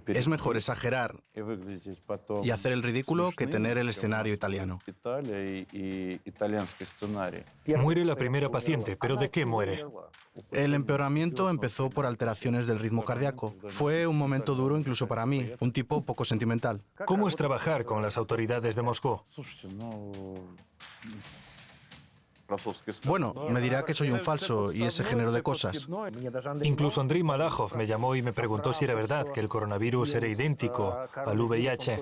Es mejor exagerar y hacer el ridículo que tener el escenario italiano. Muere la primera paciente, pero ¿de qué muere? El empeoramiento empezó por alteraciones del ritmo cardíaco. Fue un momento duro incluso para mí, un tipo poco sentimental. ¿Cómo es trabajar con las autoridades de Moscú? Bueno, me dirá que soy un falso y ese género de cosas. Incluso Andriy Malachov me llamó y me preguntó si era verdad que el coronavirus era idéntico al VIH.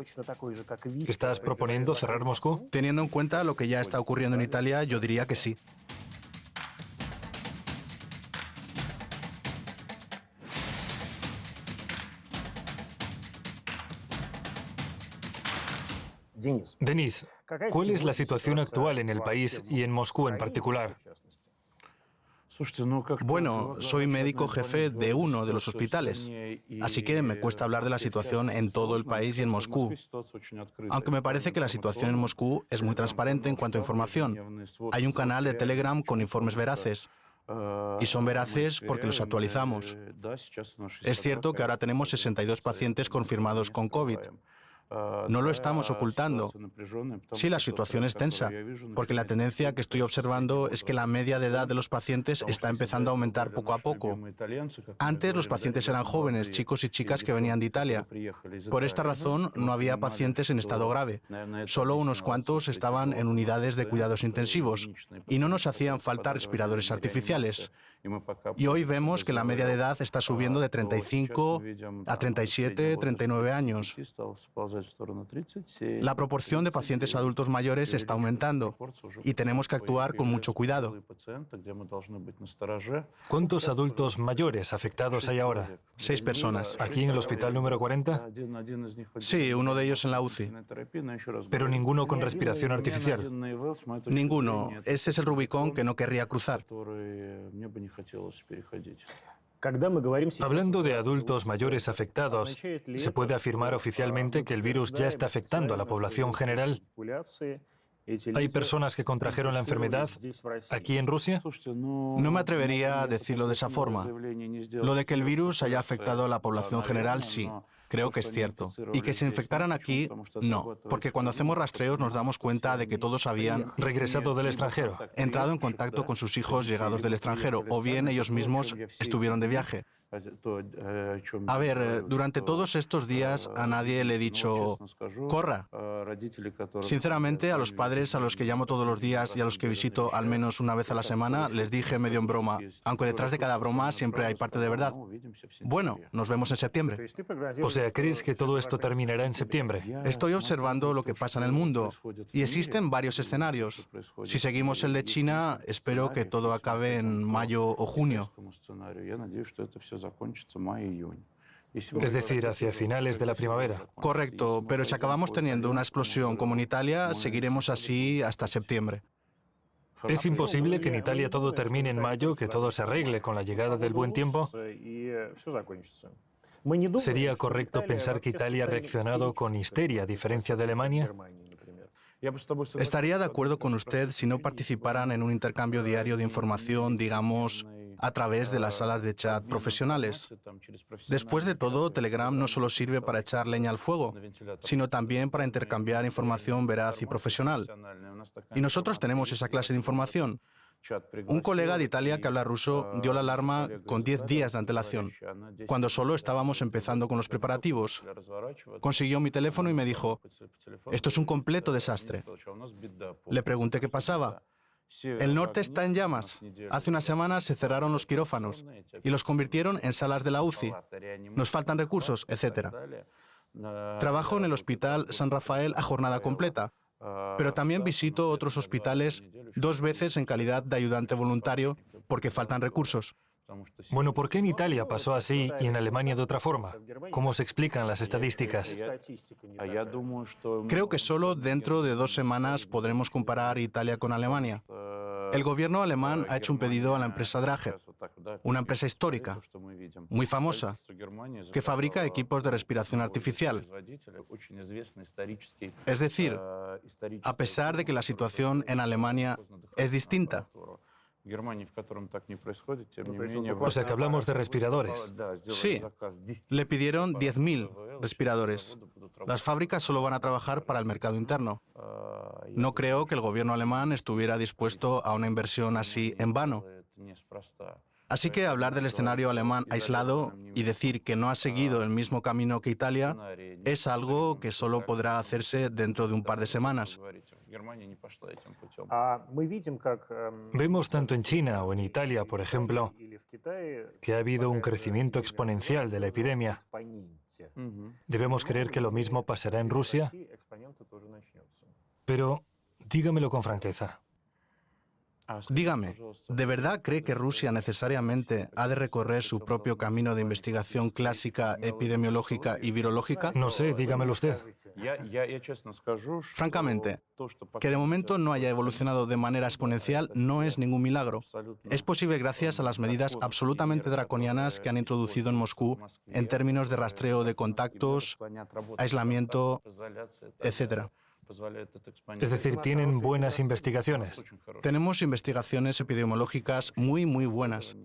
¿Estás proponiendo cerrar Moscú? Teniendo en cuenta lo que ya está ocurriendo en Italia, yo diría que sí. Denis, ¿cuál es la situación actual en el país y en Moscú en particular? Bueno, soy médico jefe de uno de los hospitales, así que me cuesta hablar de la situación en todo el país y en Moscú. Aunque me parece que la situación en Moscú es muy transparente en cuanto a información. Hay un canal de Telegram con informes veraces. Y son veraces porque los actualizamos. Es cierto que ahora tenemos 62 pacientes confirmados con COVID. No lo estamos ocultando. Sí, la situación es tensa, porque la tendencia que estoy observando es que la media de edad de los pacientes está empezando a aumentar poco a poco. Antes los pacientes eran jóvenes, chicos y chicas que venían de Italia. Por esta razón no había pacientes en estado grave. Solo unos cuantos estaban en unidades de cuidados intensivos y no nos hacían falta respiradores artificiales. Y hoy vemos que la media de edad está subiendo de 35 a 37, 39 años. La proporción de pacientes adultos mayores está aumentando y tenemos que actuar con mucho cuidado. ¿Cuántos adultos mayores afectados hay ahora? 6 personas. ¿Aquí en el hospital número 40? Sí, uno de ellos en la UCI. Pero ninguno con respiración artificial. Ninguno. Ese es el Rubicón que no querría cruzar. Hablando de adultos mayores afectados, ¿se puede afirmar oficialmente que el virus ya está afectando a la población general? ¿Hay personas que contrajeron la enfermedad aquí en Rusia? No me atrevería a decirlo de esa forma. Lo de que el virus haya afectado a la población general, sí. Creo que es cierto. Y que se infectaran aquí, no. Porque cuando hacemos rastreos nos damos cuenta de que todos habían ¿Regresado del extranjero? entrado en contacto con sus hijos llegados del extranjero, o bien ellos mismos estuvieron de viaje. A ver, durante todos estos días a nadie le he dicho, corra. Sinceramente, a los padres a los que llamo todos los días y a los que visito al menos una vez a la semana, les dije medio en broma, aunque detrás de cada broma siempre hay parte de verdad. Bueno, nos vemos en septiembre. O sea, ¿crees que todo esto terminará en septiembre? Estoy observando lo que pasa en el mundo y existen varios escenarios. Si seguimos el de China, espero que todo acabe en mayo o junio. Es decir, hacia finales de la primavera. Correcto, pero si acabamos teniendo una explosión como en Italia, seguiremos así hasta septiembre. ¿Es imposible que en Italia todo termine en mayo, que todo se arregle con la llegada del buen tiempo? ¿Sería correcto pensar que Italia ha reaccionado con histeria, a diferencia de Alemania? Estaría de acuerdo con usted si no participaran en un intercambio diario de información, digamos, a través de las salas de chat profesionales. Después de todo, Telegram no solo sirve para echar leña al fuego, sino también para intercambiar información veraz y profesional. Y nosotros tenemos esa clase de información. Un colega de Italia que habla ruso dio la alarma con 10 días de antelación, cuando solo estábamos empezando con los preparativos. Consiguió mi teléfono y me dijo, esto es un completo desastre. Le pregunté qué pasaba. El norte está en llamas. Hace unas semanas se cerraron los quirófanos y los convirtieron en salas de la UCI. Nos faltan recursos, etc. Trabajo en el Hospital San Rafael a jornada completa. Pero también visito otros hospitales 2 veces en calidad de ayudante voluntario porque faltan recursos. Bueno, ¿por qué en Italia pasó así y en Alemania de otra forma? ¿Cómo se explican las estadísticas? Creo que solo dentro de 2 semanas podremos comparar Italia con Alemania. El gobierno alemán ha hecho un pedido a la empresa Drager, una empresa histórica, muy famosa, que fabrica equipos de respiración artificial. Es decir, a pesar de que la situación en Alemania es distinta, O sea que hablamos de respiradores. Sí, le pidieron 10.000 respiradores. Las fábricas solo van a trabajar para el mercado interno. No creo que el gobierno alemán estuviera dispuesto a una inversión así en vano. Así que hablar del escenario alemán aislado y decir que no ha seguido el mismo camino que Italia es algo que solo podrá hacerse dentro de un par de semanas. Vemos tanto en China o en Italia, por ejemplo, que ha habido un crecimiento exponencial de la epidemia. ¿Debemos creer que lo mismo pasará en Rusia? Pero dígamelo con franqueza. Dígame, ¿de verdad cree que Rusia necesariamente ha de recorrer su propio camino de investigación clásica, epidemiológica y virológica? No sé, dígamelo usted. Francamente, que de momento no haya evolucionado de manera exponencial no es ningún milagro. Es posible gracias a las medidas absolutamente draconianas que han introducido en Moscú en términos de rastreo de contactos, aislamiento, etc. Es decir, tienen buenas investigaciones. Tenemos investigaciones epidemiológicas muy buenas.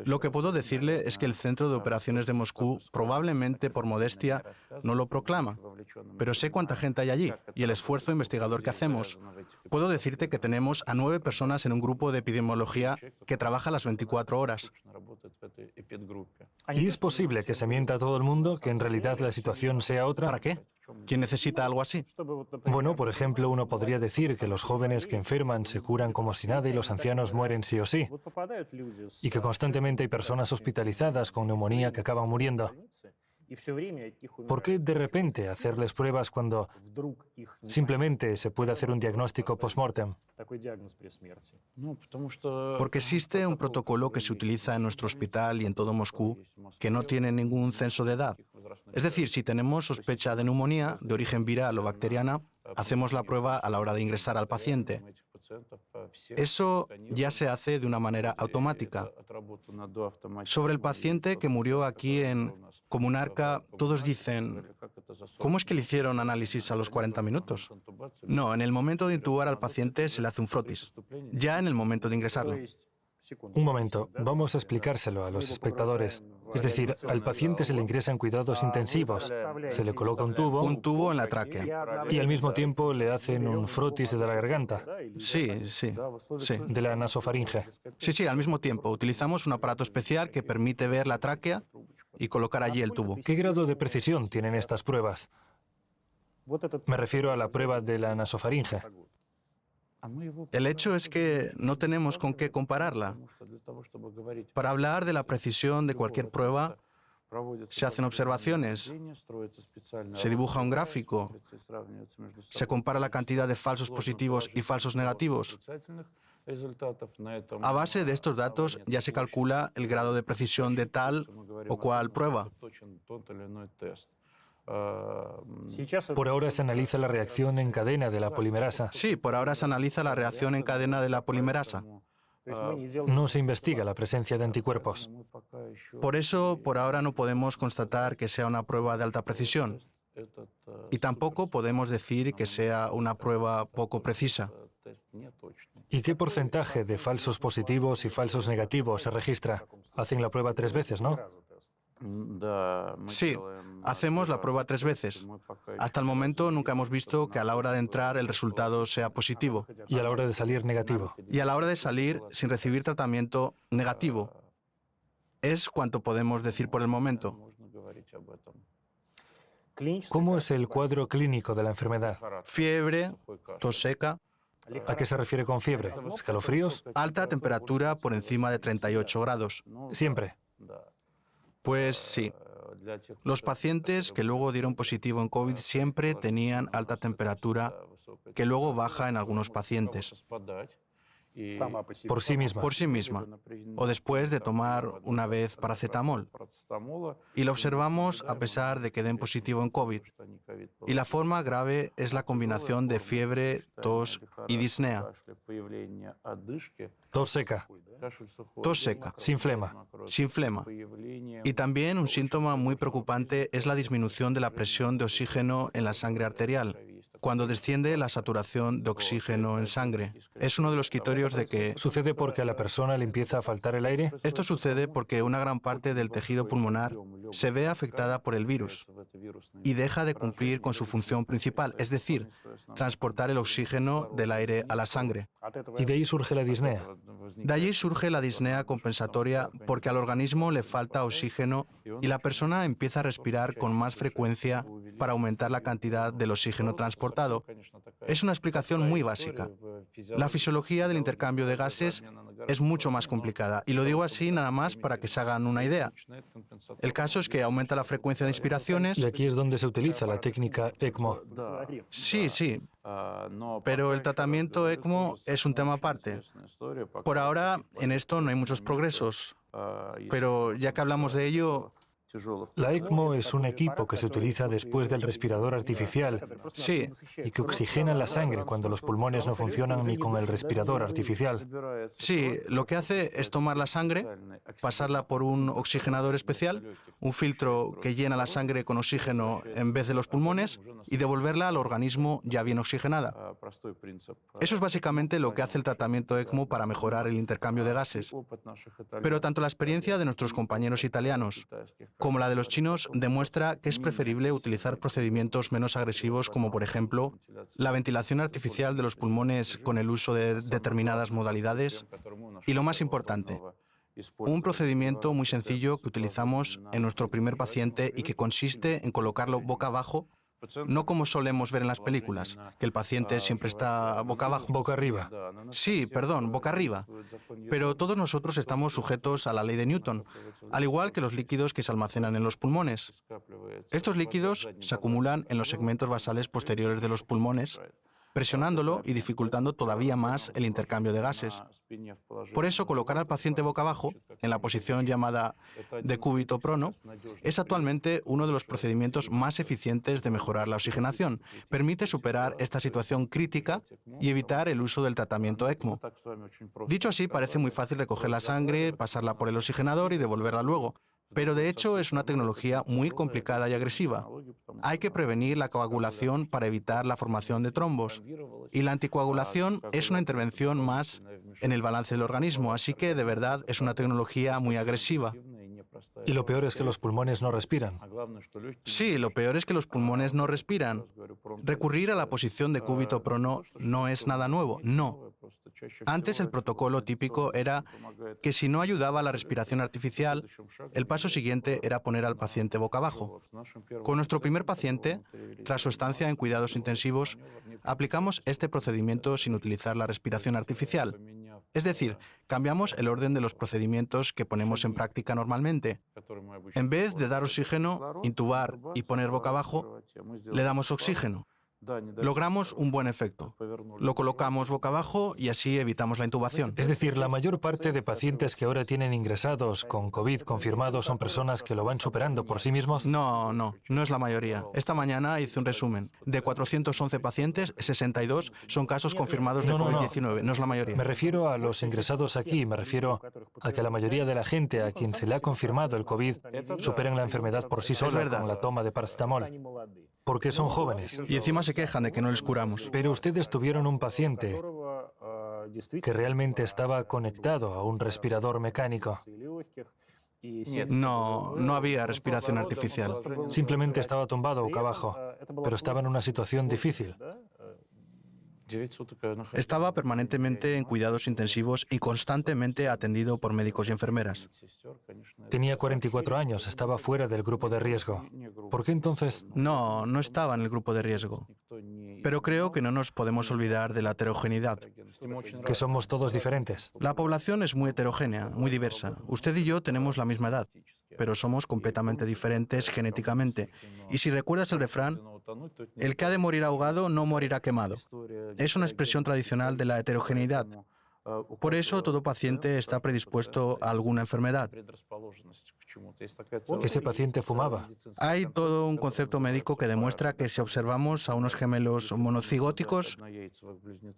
Lo que puedo decirle es que el Centro de Operaciones de Moscú, probablemente por modestia, no lo proclama. Pero sé cuánta gente hay allí y el esfuerzo investigador que hacemos. Puedo decirte que tenemos a 9 personas en un grupo de epidemiología que trabaja las 24 horas. ¿Y es posible que se mienta a todo el mundo, que en realidad la situación sea otra? ¿Para qué? ¿Quién necesita algo así? Bueno, por ejemplo, uno podría decir que los jóvenes que enferman se curan como si nada y los ancianos mueren sí o sí. Y que constantemente hay personas hospitalizadas con neumonía que acaban muriendo. ¿Por qué de repente hacerles pruebas cuando simplemente se puede hacer un diagnóstico post-mortem? Porque existe un protocolo que se utiliza en nuestro hospital y en todo Moscú que no tiene ningún censo de edad. Es decir, si tenemos sospecha de neumonía de origen viral o bacteriana, hacemos la prueba a la hora de ingresar al paciente. Eso ya se hace de una manera automática. Sobre el paciente que murió aquí en Comunarca, todos dicen, ¿cómo es que le hicieron análisis a los 40 minutos? No, en el momento de intubar al paciente se le hace un frotis, ya en el momento de ingresarlo. Un momento, vamos a explicárselo a los espectadores. Es decir, al paciente se le ingresa en cuidados intensivos, se le coloca un tubo En la tráquea. y al mismo tiempo le hacen un frotis de la garganta, Sí. de la nasofaringe. Sí, al mismo tiempo. Utilizamos un aparato especial que permite ver la tráquea y colocar allí el tubo. ¿Qué grado de precisión tienen estas pruebas? Me refiero a la prueba de la nasofaringe. El hecho es que no tenemos con qué compararla. Para hablar de la precisión de cualquier prueba, se hacen observaciones, se dibuja un gráfico, se compara la cantidad de falsos positivos y falsos negativos. A base de estos datos ya se calcula el grado de precisión de tal o cual prueba. Por ahora se analiza la reacción en cadena de la polimerasa. Sí, por ahora se analiza la reacción en cadena de la polimerasa. No se investiga la presencia de anticuerpos. Por eso, por ahora no podemos constatar que sea una prueba de alta precisión. Y tampoco podemos decir que sea una prueba poco precisa. ¿Y qué porcentaje de falsos positivos y falsos negativos se registra? Hacen la prueba 3 veces, ¿no? Sí, hacemos la prueba 3 veces. Hasta el momento nunca hemos visto que a la hora de entrar el resultado sea positivo. Y a la hora de salir negativo. Y a la hora de salir, sin recibir tratamiento, negativo. Es cuanto podemos decir por el momento. ¿Cómo es el cuadro clínico de la enfermedad? Fiebre, tos seca, ¿A qué se refiere con fiebre? ¿Escalofríos? alta temperatura por encima de 38 grados. Siempre. Pues sí. Los pacientes que luego dieron positivo en COVID siempre tenían alta temperatura, que luego baja en algunos pacientes. Por sí misma. Por sí misma, o después de tomar una vez paracetamol. Y lo observamos a pesar de que den positivo en COVID. Y la forma grave es la combinación de fiebre, tos y disnea. Tos seca. Tos seca, Sin flema. sin flema. Y también un síntoma muy preocupante es la disminución de la presión de oxígeno en la sangre arterial. cuando desciende la saturación de oxígeno en sangre. Es uno de los criterios de que ¿Sucede porque a la persona le empieza a faltar el aire? esto sucede porque una gran parte del tejido pulmonar se ve afectada por el virus y deja de cumplir con su función principal, es decir, transportar el oxígeno del aire a la sangre. Y de ahí surge la disnea. De allí surge la disnea compensatoria porque al organismo le falta oxígeno y la persona empieza a respirar con más frecuencia para aumentar la cantidad del oxígeno transportado. Es una explicación muy básica. La fisiología del intercambio de gases es mucho más complicada y lo digo así nada más para que se hagan una idea. El caso es que aumenta la frecuencia de inspiraciones. Y aquí es donde se utiliza la técnica ECMO. Sí, pero el tratamiento ECMO es un tema aparte. Por ahora, en esto no hay muchos progresos, pero ya que hablamos de ello, La ECMO es un equipo que se utiliza después del respirador artificial sí, y que oxigena la sangre cuando los pulmones no funcionan ni con el respirador artificial. sí, lo que hace es tomar la sangre, pasarla por un oxigenador especial, un filtro que llena la sangre con oxígeno en vez de los pulmones y devolverla al organismo ya bien oxigenada. Eso es básicamente lo que hace el tratamiento ECMO para mejorar el intercambio de gases. Pero tanto la experiencia de nuestros compañeros italianos como la de los chinos demuestra que es preferible utilizar procedimientos menos agresivos como, por ejemplo, la ventilación artificial de los pulmones con el uso de determinadas modalidades y, lo más importante, un procedimiento muy sencillo que utilizamos en nuestro primer paciente y que consiste en colocarlo boca abajo, no como solemos ver en las películas, que el paciente siempre está boca abajo. Boca arriba. Sí, perdón, boca arriba. Pero todos nosotros estamos sujetos a la ley de Newton, al igual que los líquidos que se almacenan en los pulmones. Estos líquidos se acumulan en los segmentos basales posteriores de los pulmones, presionándolo y dificultando todavía más el intercambio de gases. Por eso, colocar al paciente boca abajo, en la posición llamada decúbito prono, es actualmente uno de los procedimientos más eficientes de mejorar la oxigenación. Permite superar esta situación crítica y evitar el uso del tratamiento ECMO. Dicho así, parece muy fácil recoger la sangre, pasarla por el oxigenador y devolverla luego. Pero de hecho es una tecnología muy complicada y agresiva. Hay que prevenir la coagulación para evitar la formación de trombos. Y la anticoagulación es una intervención más en el balance del organismo, así que de verdad es una tecnología muy agresiva. Y lo peor es que los pulmones no respiran. Sí, lo peor es que los pulmones no respiran. Recurrir a la posición de cúbito prono no es nada nuevo, no. Antes el protocolo típico era que si no ayudaba a la respiración artificial, el paso siguiente era poner al paciente boca abajo. Con nuestro primer paciente, tras su estancia en cuidados intensivos, aplicamos este procedimiento sin utilizar la respiración artificial. Es decir, cambiamos el orden de los procedimientos que ponemos en práctica normalmente. En vez de dar oxígeno, intubar y poner boca abajo, le damos oxígeno. Logramos un buen efecto. Lo colocamos boca abajo y así evitamos la intubación. Es decir, la mayor parte de pacientes que ahora tienen ingresados con COVID confirmado son personas que lo van superando por sí mismos. No es la mayoría. Esta mañana hice un resumen. De 411 pacientes, 62 son casos confirmados de COVID-19. No es la mayoría. Me refiero a los ingresados aquí, me refiero a que la mayoría de la gente a quien se le ha confirmado el COVID superan la enfermedad por sí sola con la toma de paracetamol. Porque son jóvenes. Y encima se quejan de que no les curamos. Pero ustedes tuvieron un paciente que realmente estaba conectado a un respirador mecánico. No había respiración artificial. Simplemente estaba tumbado boca abajo, pero estaba en una situación difícil. Estaba permanentemente en cuidados intensivos y constantemente atendido por médicos y enfermeras. Tenía 44 años, estaba fuera del grupo de riesgo. ¿Por qué entonces? No estaba en el grupo de riesgo. Pero creo que no nos podemos olvidar de la heterogeneidad. Que somos todos diferentes. La población es muy heterogénea, muy diversa. Usted y yo tenemos la misma edad, pero somos completamente diferentes genéticamente. Y si recuerdas el refrán, el que ha de morir ahogado no morirá quemado. Es una expresión tradicional de la heterogeneidad. Por eso todo paciente está predispuesto a alguna enfermedad. Ese paciente fumaba. Hay todo un concepto médico que demuestra que si observamos a unos gemelos monocigóticos,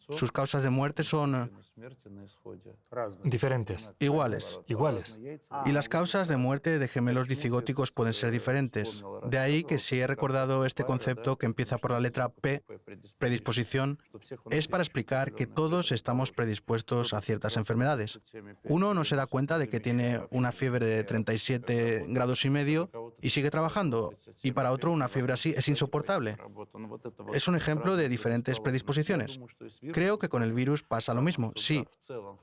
sus causas de muerte son Diferentes. iguales. Iguales. Y las causas de muerte de gemelos dicigóticos pueden ser diferentes. De ahí que si he recordado este concepto que empieza por la letra P, predisposición, es para explicar que todos estamos predispuestos a ciertas enfermedades. Uno no se da cuenta de que tiene una fiebre de 37 grados y medio y sigue trabajando, y para otro una fiebre así es insoportable. Es un ejemplo de diferentes predisposiciones. Creo que con el virus pasa lo mismo. Sí,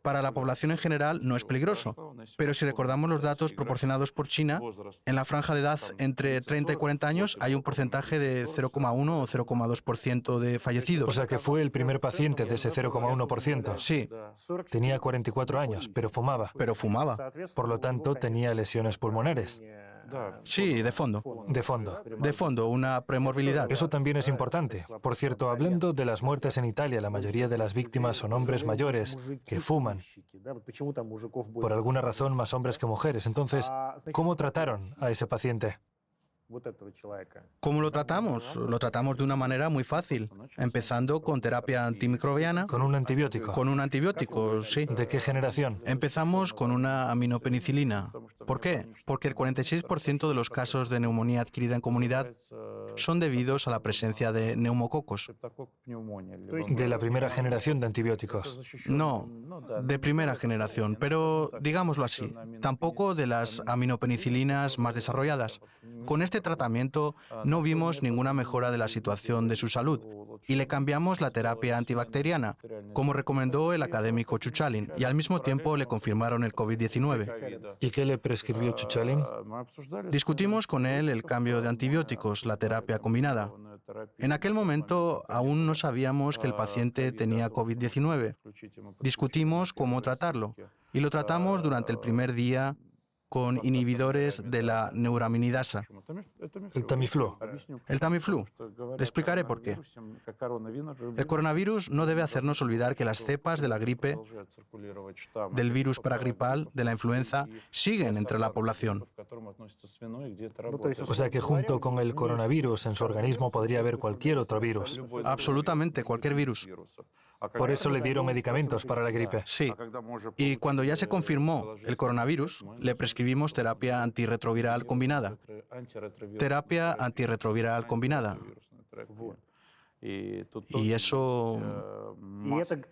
para la población en general no es peligroso, pero si recordamos los datos proporcionados por China, en la franja de edad entre 30 y 40 años hay un porcentaje de 0,1 o 0,2% de fallecidos. O sea que fue el primer paciente de ese 0,1%. Sí, Tenía 44 años, pero fumaba. pero fumaba. Por lo tanto, tenía lesiones pulmonares. Sí, de fondo. De fondo. De fondo, una premorbilidad. Eso también es importante. Por cierto, hablando de las muertes en Italia, la mayoría de las víctimas son hombres mayores que fuman. Por alguna razón, más hombres que mujeres. Entonces, ¿cómo trataron a ese paciente? ¿Cómo lo tratamos? Lo tratamos de una manera muy fácil, empezando con terapia antimicrobiana, ¿Con un antibiótico? con un antibiótico, sí. ¿De qué generación? Empezamos con una aminopenicilina. ¿Por qué? Porque el 46% de los casos de neumonía adquirida en comunidad son debidos a la presencia de neumococos. De la primera generación de antibióticos. No, de primera generación, pero digámoslo así, tampoco de las aminopenicilinas más desarrolladas. Con este tratamiento no vimos ninguna mejora de la situación de su salud y le cambiamos la terapia antibacteriana, como recomendó el académico Chuchalin, y al mismo tiempo le confirmaron el COVID-19. ¿Y qué le prescribió Chuchalin? Discutimos con él el cambio de antibióticos, la terapia combinada. En aquel momento aún no sabíamos que el paciente tenía COVID-19. Discutimos cómo tratarlo y lo tratamos durante el primer día con inhibidores de la neuraminidasa. El Tamiflu. El Tamiflu. Le explicaré por qué. El coronavirus no debe hacernos olvidar que las cepas de la gripe, del virus paragripal, de la influenza, siguen entre la población. O sea que junto con el coronavirus en su organismo podría haber cualquier otro virus. Absolutamente cualquier virus. Por eso le dieron medicamentos para la gripe. Sí. Y cuando ya se confirmó el coronavirus, le prescribimos terapia antirretroviral combinada. Terapia antirretroviral combinada. Y eso...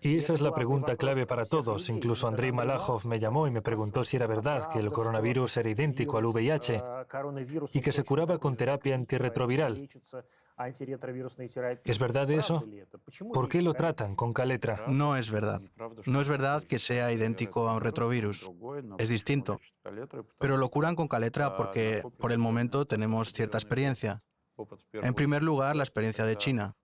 Y esa es la pregunta clave para todos. Incluso Andrei Malachov me llamó y me preguntó si era verdad que el coronavirus era idéntico al VIH y que se curaba con terapia antirretroviral. ¿Es verdad eso? ¿Por qué lo tratan con Kaletra? no es verdad. No es verdad que sea idéntico a un retrovirus. Es distinto. Pero lo curan con Kaletra porque por el momento tenemos cierta experiencia. En primer lugar, la experiencia de China.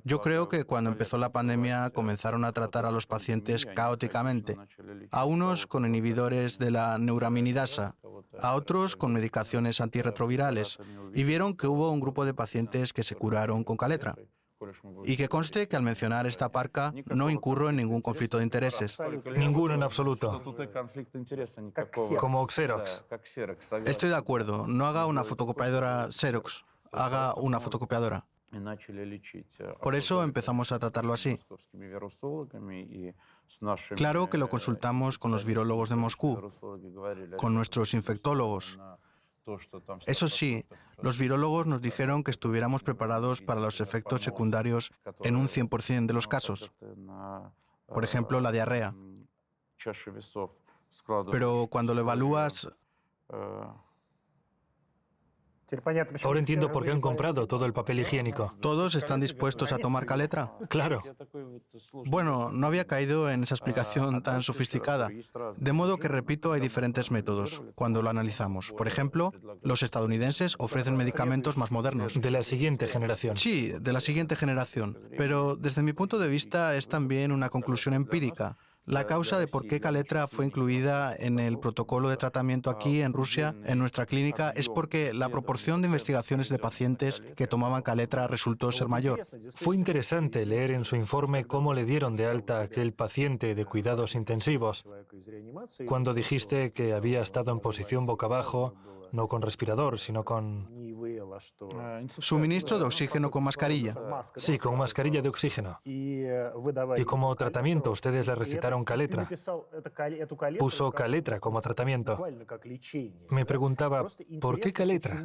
Yo creo que cuando empezó la pandemia comenzaron a tratar a los pacientes caóticamente, a unos con inhibidores de la neuraminidasa, a otros con medicaciones antirretrovirales, y vieron que hubo un grupo de pacientes que se curaron con Kaletra. Y que conste que al mencionar esta parca no incurro en ningún conflicto de intereses. Ninguno en absoluto. Como Xerox. Estoy de acuerdo, no haga una fotocopiadora Xerox, haga una fotocopiadora. Por eso empezamos a tratarlo así. Claro que lo consultamos con los virólogos de Moscú, con nuestros infectólogos. Eso sí, los virólogos nos dijeron que estuviéramos preparados para los efectos secundarios en un 100% de los casos. Por ejemplo, la diarrea. Pero cuando lo evalúas... Ahora entiendo por qué han comprado todo el papel higiénico. ¿Todos están dispuestos a tomar Kaletra? Claro. Bueno, no había caído en esa explicación tan sofisticada. De modo que, repito, hay diferentes métodos cuando lo analizamos. Por ejemplo, los estadounidenses ofrecen medicamentos más modernos. De la siguiente generación. Sí, de la siguiente generación. Pero desde mi punto de vista es también una conclusión empírica. La causa de por qué Kaletra fue incluida en el protocolo de tratamiento aquí en Rusia, en nuestra clínica, es porque la proporción de investigaciones de pacientes que tomaban Kaletra resultó ser mayor. Fue interesante leer en su informe cómo le dieron de alta a aquel paciente de cuidados intensivos. Cuando dijiste que había estado en posición boca abajo, no con respirador, sino con... Suministro de oxígeno con mascarilla. Sí, con mascarilla de oxígeno. Y como tratamiento, ustedes le recetaron Kaletra. Puso Kaletra como tratamiento. Me preguntaba, ¿por qué Kaletra?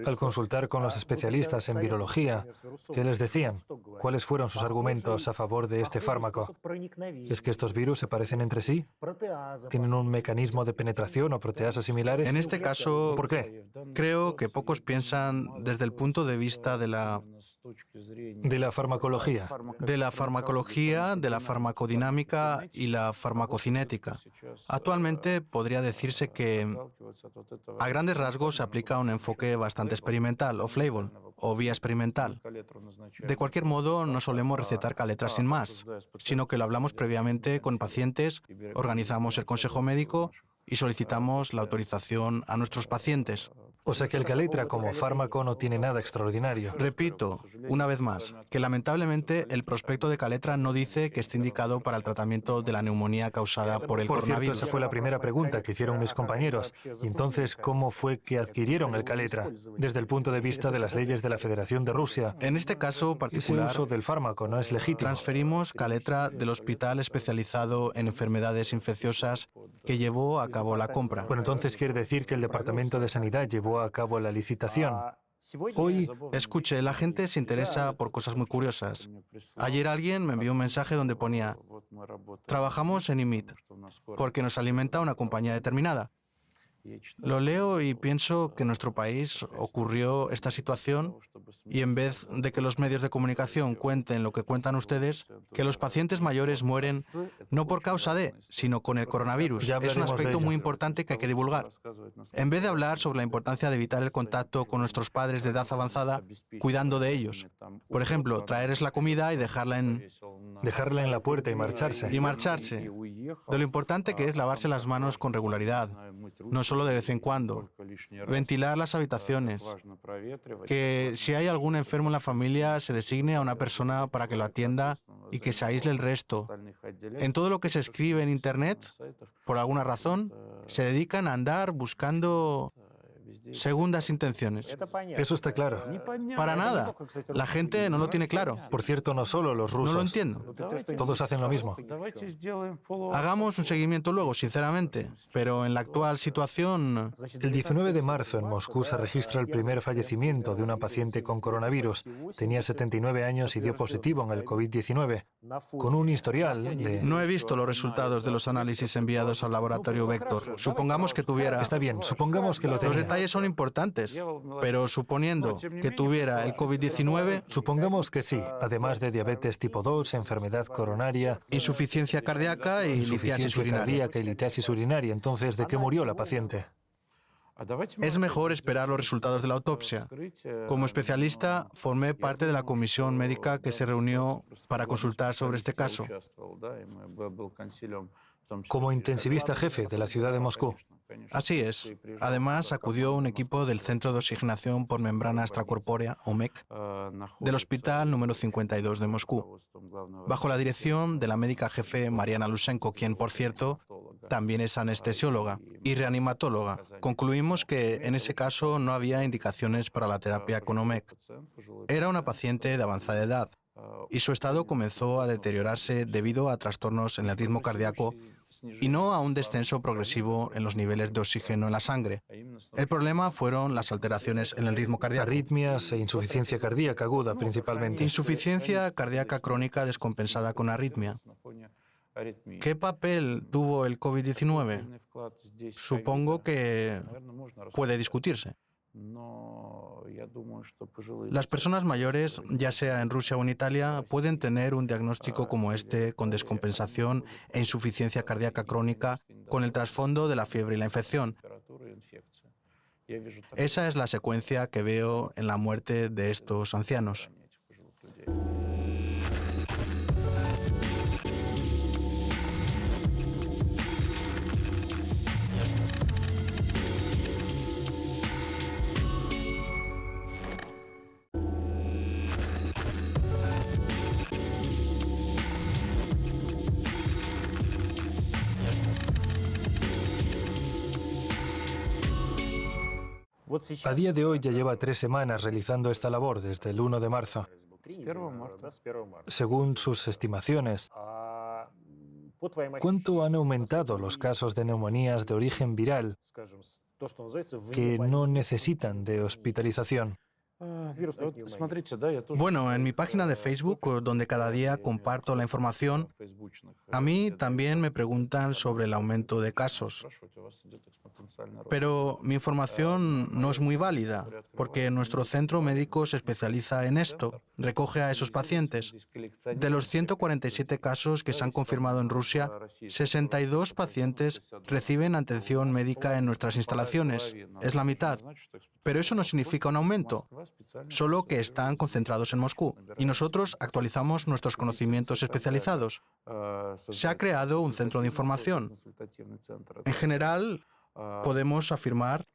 Al consultar con los especialistas en virología, ¿qué les decían? ¿Cuáles fueron sus argumentos a favor de este fármaco? ¿Es que estos virus se parecen entre sí? ¿Tienen un mecanismo de penetración o proteasas similares? En este caso, ¿Por qué? creo que pocos piensan desde el punto de vista de la farmacología. de la farmacología, de la farmacodinámica y la farmacocinética. Actualmente podría decirse que a grandes rasgos se aplica un enfoque bastante experimental, off-label, o vía experimental. De cualquier modo, no solemos recetar Kaletra sin más, sino que lo hablamos previamente con pacientes, organizamos el consejo médico y solicitamos la autorización a nuestros pacientes. O sea que el Kaletra como fármaco no tiene nada extraordinario. Repito, una vez más, que lamentablemente el prospecto de Kaletra no dice que esté indicado para el tratamiento de la neumonía causada por el Por cierto, coronavirus. esa fue la primera pregunta que hicieron mis compañeros. Y entonces, ¿cómo fue que adquirieron el Kaletra? Desde el punto de vista de las leyes de la Federación de Rusia, En este caso ese particular, uso del fármaco no es legítimo. transferimos Kaletra del hospital especializado en enfermedades infecciosas que llevó a cabo la compra. Bueno, entonces quiere decir que el Departamento de Sanidad llevó a cabo la licitación. Hoy, Escuche, la gente se interesa por cosas muy curiosas. Ayer alguien me envió un mensaje donde ponía: trabajamos en IMIT porque nos alimenta una compañía determinada. Lo leo y pienso que en nuestro país ocurrió esta situación y en vez de que los medios de comunicación cuenten lo que cuentan ustedes, que los pacientes mayores mueren no por causa de, sino con el coronavirus. Ya Es un hablaremos de aspecto ello. muy importante que hay que divulgar. En vez de hablar sobre la importancia de evitar el contacto con nuestros padres de edad avanzada, cuidando de ellos. Por ejemplo, traerles la comida y dejarla en la puerta y marcharse. De lo importante que es lavarse las manos con regularidad, no solo de vez en cuando. Ventilar las habitaciones. Que si hay algún enfermo en la familia, se designe a una persona para que lo atienda y que se aísle el resto. En todo lo que se escribe en Internet, por alguna razón, se dedican a andar buscando segundas intenciones. Eso está claro. Para nada. La gente no lo tiene claro. Por cierto, no solo los rusos. No lo entiendo. Todos hacen lo mismo. Hagamos un seguimiento luego, sinceramente, pero en la actual situación... El 19 de marzo en Moscú se registra el primer fallecimiento de una paciente con coronavirus. Tenía 79 años y dio positivo en el COVID-19, con un historial de... No he visto los resultados de los análisis enviados al laboratorio Vector. Supongamos que tuviera... Está bien, supongamos que lo Los tenía. detalles son importantes, pero suponiendo que tuviera el COVID-19, Supongamos que sí, además de diabetes tipo 2, enfermedad coronaria, insuficiencia cardíaca y litiasis insuficiencia urinaria. cardíaca y litiasis urinaria. Entonces, ¿de qué murió la paciente? Es mejor esperar los resultados de la autopsia. Como especialista, formé parte de la comisión médica que se reunió para consultar sobre este caso. Como intensivista jefe de la ciudad de Moscú. Así es. Además, acudió un equipo del Centro de Oxigenación por Membrana Extracorpórea, OMEC, del Hospital número 52 de Moscú, bajo la dirección de la médica jefe Mariana Lusenko, quien, por cierto, también es anestesióloga y reanimatóloga. Concluimos que en ese caso no había indicaciones para la terapia con OMEC. Era una paciente de avanzada edad y su estado comenzó a deteriorarse debido a trastornos en el ritmo cardíaco y no a un descenso progresivo en los niveles de oxígeno en la sangre. El problema fueron las alteraciones en el ritmo cardíaco. Arritmias e insuficiencia cardíaca aguda principalmente. Insuficiencia cardíaca crónica descompensada con arritmia. ¿Qué papel tuvo el COVID-19? Supongo que puede discutirse. Las personas mayores, ya sea en Rusia o en Italia, pueden tener un diagnóstico como este con descompensación e insuficiencia cardíaca crónica con el trasfondo de la fiebre y la infección. Esa es la secuencia que veo en la muerte de estos ancianos. A día de hoy ya lleva 3 semanas realizando esta labor, desde el 1 de marzo. Según sus estimaciones, ¿cuánto han aumentado los casos de neumonías de origen viral que no necesitan de hospitalización? Bueno, en mi página de Facebook, donde cada día comparto la información, a mí también me preguntan sobre el aumento de casos. Pero mi información no es muy válida, porque nuestro centro médico se especializa en esto, recoge a esos pacientes. De los 147 casos que se han confirmado en Rusia, 62 pacientes reciben atención médica en nuestras instalaciones. Es la mitad. Pero eso no significa un aumento, solo que están concentrados en Moscú. Y nosotros actualizamos nuestros conocimientos especializados. Se ha creado un centro de información. En general, podemos afirmar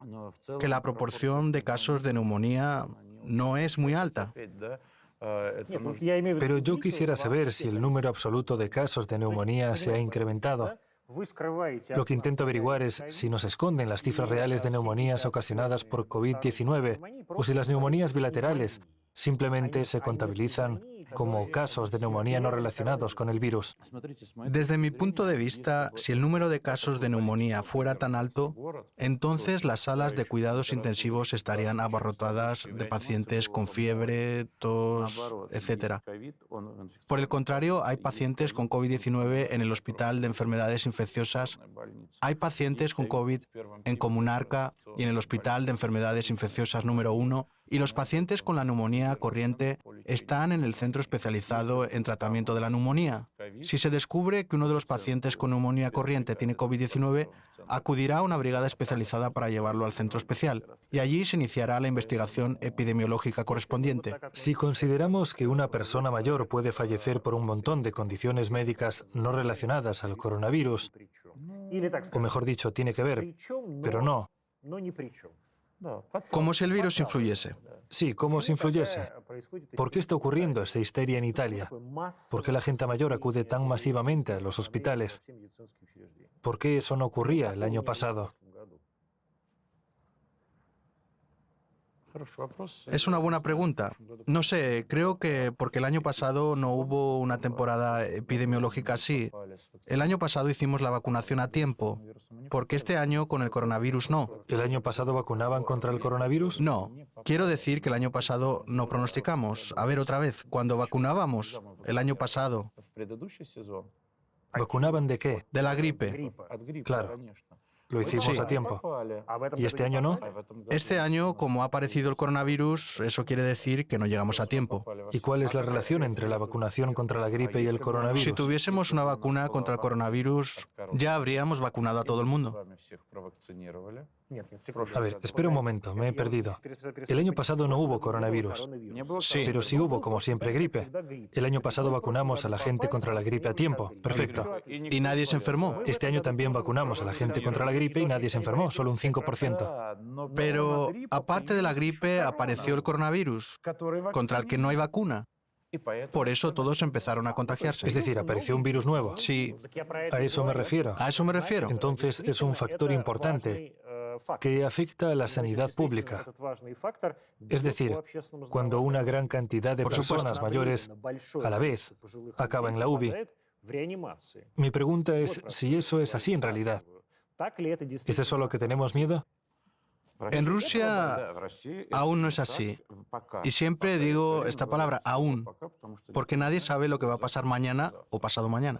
que la proporción de casos de neumonía no es muy alta. Pero yo quisiera saber si el número absoluto de casos de neumonía se ha incrementado. Lo que intento averiguar es si nos esconden las cifras reales de neumonías ocasionadas por COVID-19 o si las neumonías bilaterales simplemente se contabilizan como casos de neumonía no relacionados con el virus. Desde mi punto de vista, si el número de casos de neumonía fuera tan alto, entonces las salas de cuidados intensivos estarían abarrotadas de pacientes con fiebre, tos, etc. Por el contrario, hay pacientes con COVID-19 en el Hospital de Enfermedades Infecciosas, hay pacientes con COVID en Comunarca y en el Hospital de Enfermedades Infecciosas número 1, y los pacientes con la neumonía corriente están en el centro especializado en tratamiento de la neumonía. Si se descubre que uno de los pacientes con neumonía corriente tiene COVID-19, acudirá a una brigada especializada para llevarlo al centro especial, y allí se iniciará la investigación epidemiológica correspondiente. Si consideramos que una persona mayor puede fallecer por un montón de condiciones médicas no relacionadas al coronavirus, o mejor dicho, tiene que ver, pero no. Como si el virus influyese. Sí, ¿cómo se influyese? ¿Por qué está ocurriendo esa histeria en Italia? ¿Por qué la gente mayor acude tan masivamente a los hospitales? ¿Por qué eso no ocurría el año pasado? Es una buena pregunta. No sé, creo que porque el año pasado no hubo una temporada epidemiológica así. El año pasado hicimos la vacunación a tiempo, porque este año con el coronavirus no. ¿El año pasado vacunaban contra el coronavirus? No, quiero decir que el año pasado no pronosticamos. A ver, otra vez, cuando vacunábamos el año pasado. ¿Vacunaban de qué? De la gripe. Claro. Lo hicimos a tiempo. ¿Y este año no? Este año, como ha aparecido el coronavirus, eso quiere decir que no llegamos a tiempo. ¿Y cuál es la relación entre la vacunación contra la gripe y el coronavirus? Si tuviésemos una vacuna contra el coronavirus, ya habríamos vacunado a todo el mundo. A ver, espera un momento, me he perdido. El año pasado no hubo coronavirus. Sí. Pero sí hubo, como siempre, gripe. El año pasado vacunamos a la gente contra la gripe a tiempo. Perfecto. Y nadie se enfermó. Este año también vacunamos a la gente contra la gripe y nadie se enfermó, solo un 5%. Pero, aparte de la gripe, apareció el coronavirus, contra el que no hay vacuna. Por eso todos empezaron a contagiarse. Es decir, apareció un virus nuevo. Sí, A eso me refiero. a eso me refiero. Entonces es un factor importante que afecta a la sanidad pública. Es decir, cuando una gran cantidad de Por supuesto. personas mayores a la vez acaba en la UBI. Mi pregunta es si eso es así en realidad. ¿Es eso lo que tenemos miedo? En Rusia aún no es así. Y siempre digo esta palabra, aún, porque nadie sabe lo que va a pasar mañana o pasado mañana.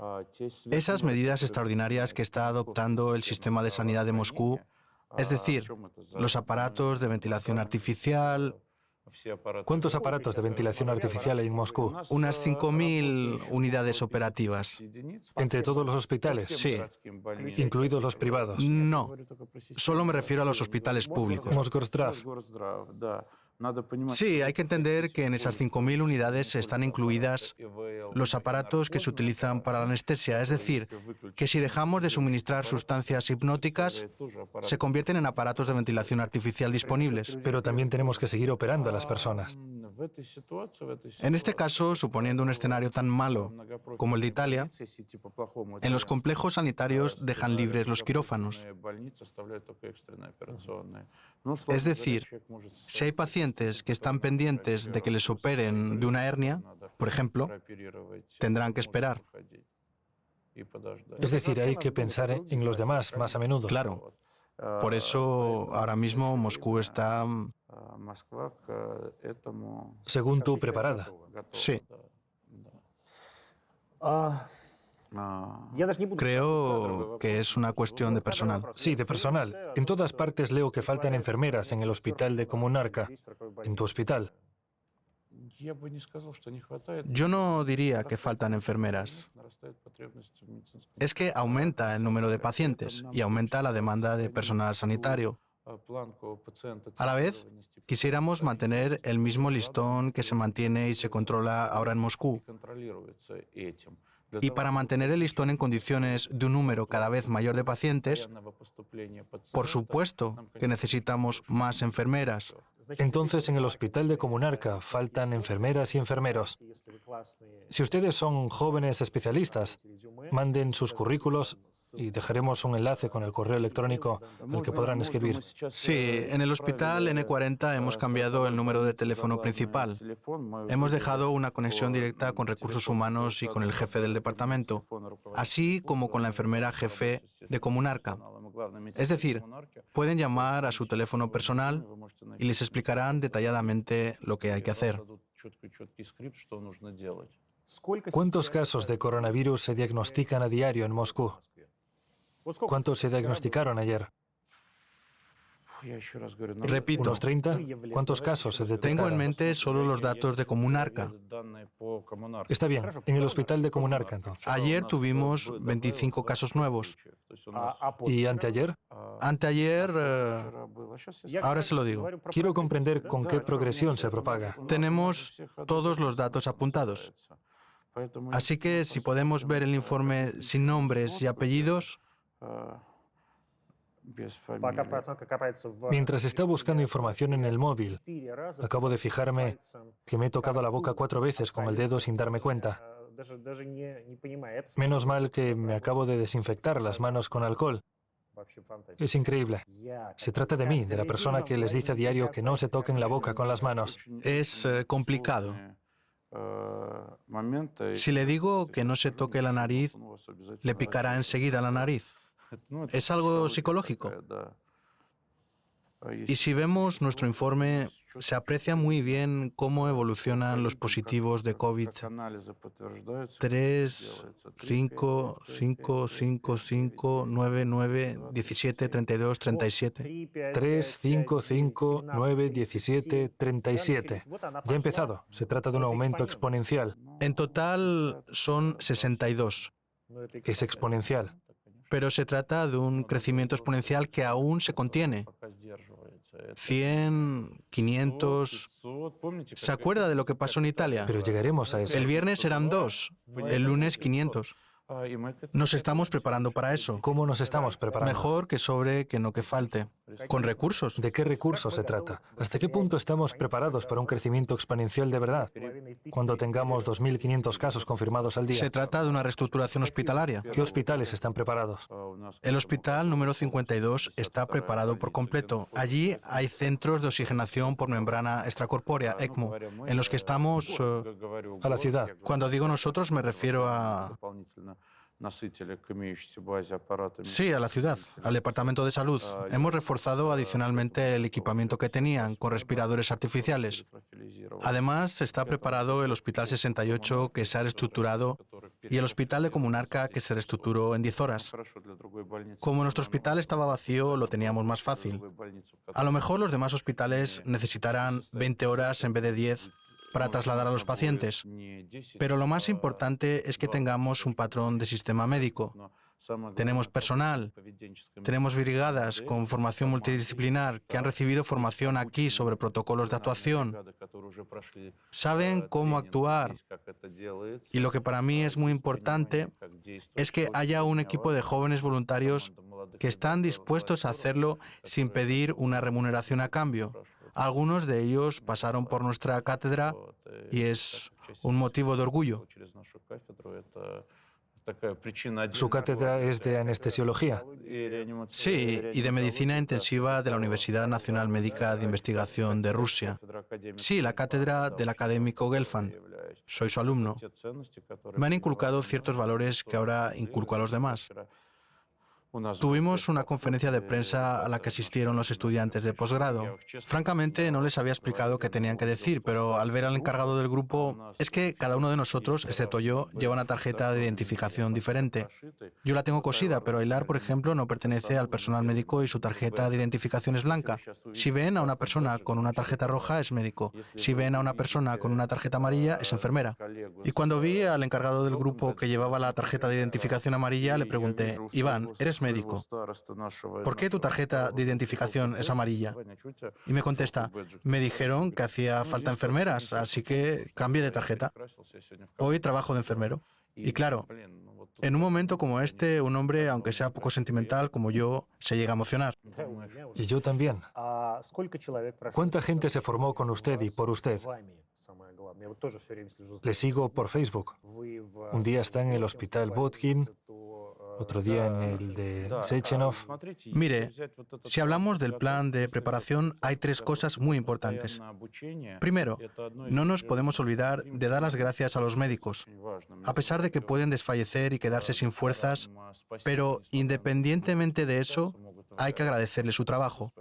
Esas medidas extraordinarias que está adoptando el sistema de sanidad de Moscú, es decir, los aparatos de ventilación artificial. ¿Cuántos aparatos de ventilación artificial hay en Moscú? Unas 5.000 unidades operativas. ¿Entre todos los hospitales? Sí. ¿Incluidos los privados? No, solo me refiero a los hospitales públicos. Mosgorstrav. Sí, hay que entender que en esas 5.000 unidades están incluidas los aparatos que se utilizan para la anestesia. Es decir, que si dejamos de suministrar sustancias hipnóticas, se convierten en aparatos de ventilación artificial disponibles. Pero también tenemos que seguir operando a las personas. En este caso, suponiendo un escenario tan malo como el de Italia, en los complejos sanitarios dejan libres los quirófanos. Es decir, si hay pacientes que están pendientes de que les operen de una hernia, por ejemplo, tendrán que esperar. Es decir, hay que pensar en los demás más a menudo. Claro. Por eso ahora mismo Moscú está, según tú, preparada. sí, creo que es una cuestión de personal. Sí, de personal. En todas partes leo que faltan enfermeras en el hospital de Comunarca, en tu hospital. Yo no diría que faltan enfermeras. Es que aumenta el número de pacientes y aumenta la demanda de personal sanitario. A la vez, quisiéramos mantener el mismo listón que se mantiene y se controla ahora en Moscú. Y para mantener el listón en condiciones de un número cada vez mayor de pacientes, por supuesto que necesitamos más enfermeras. Entonces, en el hospital de Comunarca faltan enfermeras y enfermeros. Si ustedes son jóvenes especialistas, manden sus currículos y dejaremos un enlace con el correo electrónico al que podrán escribir. Sí, en el hospital N40 hemos cambiado el número de teléfono principal. Hemos dejado una conexión directa con recursos humanos y con el jefe del departamento, así como con la enfermera jefe de Comunarca. Es decir, pueden llamar a su teléfono personal y les explicarán detalladamente lo que hay que hacer. ¿Cuántos casos de coronavirus se diagnostican a diario en Moscú? ¿Cuántos se diagnosticaron ayer? Repito, ¿Unos 30? ¿Cuántos casos se detectaron? tengo en mente solo los datos de Comunarca. Está bien, en el hospital de Comunarca, entonces. Ayer tuvimos 25 casos nuevos. ¿Y anteayer? Anteayer, ahora se lo digo. Quiero comprender con qué progresión se propaga. Tenemos todos los datos apuntados. Así que si podemos ver el informe sin nombres y apellidos, Mientras está buscando información en el móvil, acabo de fijarme que me he tocado la boca 4 veces con el dedo sin darme cuenta. Menos mal que me acabo de desinfectar las manos con alcohol. Es increíble. Se trata de mí, de la persona que les dice a diario que no se toquen la boca con las manos. es complicado. Si le digo que no se toque la nariz, le picará enseguida la nariz. Es algo psicológico. Y si vemos nuestro informe, se aprecia muy bien cómo evolucionan los positivos de COVID. 3, 5, 5, 5, 5, 9, 9, 17, 32, 37. 3, 5, 5, 9, 17, 37. Ya ha empezado. Se trata de un aumento exponencial. En total son 62. Es exponencial. Pero se trata de un crecimiento exponencial que aún se contiene. 100, 500... ¿Se acuerda de lo que pasó en Italia? Pero llegaremos a eso. El viernes eran 2, el lunes 500. Nos estamos preparando para eso. ¿Cómo nos estamos preparando? Mejor que sobre que no que falte. Con recursos. ¿De qué recursos se trata? ¿Hasta qué punto estamos preparados para un crecimiento exponencial de verdad? Cuando tengamos 2.500 casos confirmados al día. Se trata de una reestructuración hospitalaria. ¿Qué hospitales están preparados? El hospital número 52 está preparado por completo. Allí hay centros de oxigenación por membrana extracorpórea, ECMO, en los que estamos... A la ciudad. Cuando digo nosotros me refiero a... Sí, a la ciudad, al Departamento de Salud. Hemos reforzado adicionalmente el equipamiento que tenían con respiradores artificiales. Además, está preparado el Hospital 68 que se ha reestructurado y el Hospital de Comunarca que se reestructuró en 10 horas. Como nuestro hospital estaba vacío, lo teníamos más fácil. A lo mejor los demás hospitales necesitarán 20 horas en vez de 10 para trasladar a los pacientes. Pero lo más importante es que tengamos un patrón de sistema médico. Tenemos personal, tenemos brigadas con formación multidisciplinar que han recibido formación aquí sobre protocolos de actuación. Saben cómo actuar. Y lo que para mí es muy importante es que haya un equipo de jóvenes voluntarios que están dispuestos a hacerlo sin pedir una remuneración a cambio. Algunos de ellos pasaron por nuestra cátedra y es un motivo de orgullo. Su cátedra es de anestesiología. Sí, y de medicina intensiva de la Universidad Nacional Médica de Investigación de Rusia. Sí, la cátedra del académico Gelfand. Soy su alumno. Me han inculcado ciertos valores que ahora inculco a los demás. Tuvimos una conferencia de prensa a la que asistieron los estudiantes de posgrado. Francamente, no les había explicado qué tenían que decir, pero al ver al encargado del grupo, es que cada uno de nosotros, excepto yo, lleva una tarjeta de identificación diferente. Yo la tengo cosida, pero Ailar, por ejemplo, no pertenece al personal médico y su tarjeta de identificación es blanca. Si ven a una persona con una tarjeta roja, es médico. Si ven a una persona con una tarjeta amarilla, es enfermera. Y cuando vi al encargado del grupo que llevaba la tarjeta de identificación amarilla, le pregunté, Iván, ¿eres médico? ¿Por qué tu tarjeta de identificación es amarilla? Y me contesta, me dijeron que hacía falta enfermeras, así que cambié de tarjeta. Hoy trabajo de enfermero. Y claro, en un momento como este, un hombre, aunque sea poco sentimental como yo, se llega a emocionar. Y yo también. ¿Cuánta gente se formó con usted y por usted? Le sigo por Facebook. Un día está en el hospital Botkin, otro día en el de Sechenov. Mire, si hablamos del plan de preparación, hay tres cosas muy importantes. Primero, no nos podemos olvidar de dar las gracias a los médicos, a pesar de que pueden desfallecer y quedarse sin fuerzas, pero independientemente de eso, hay que agradecerles su trabajo.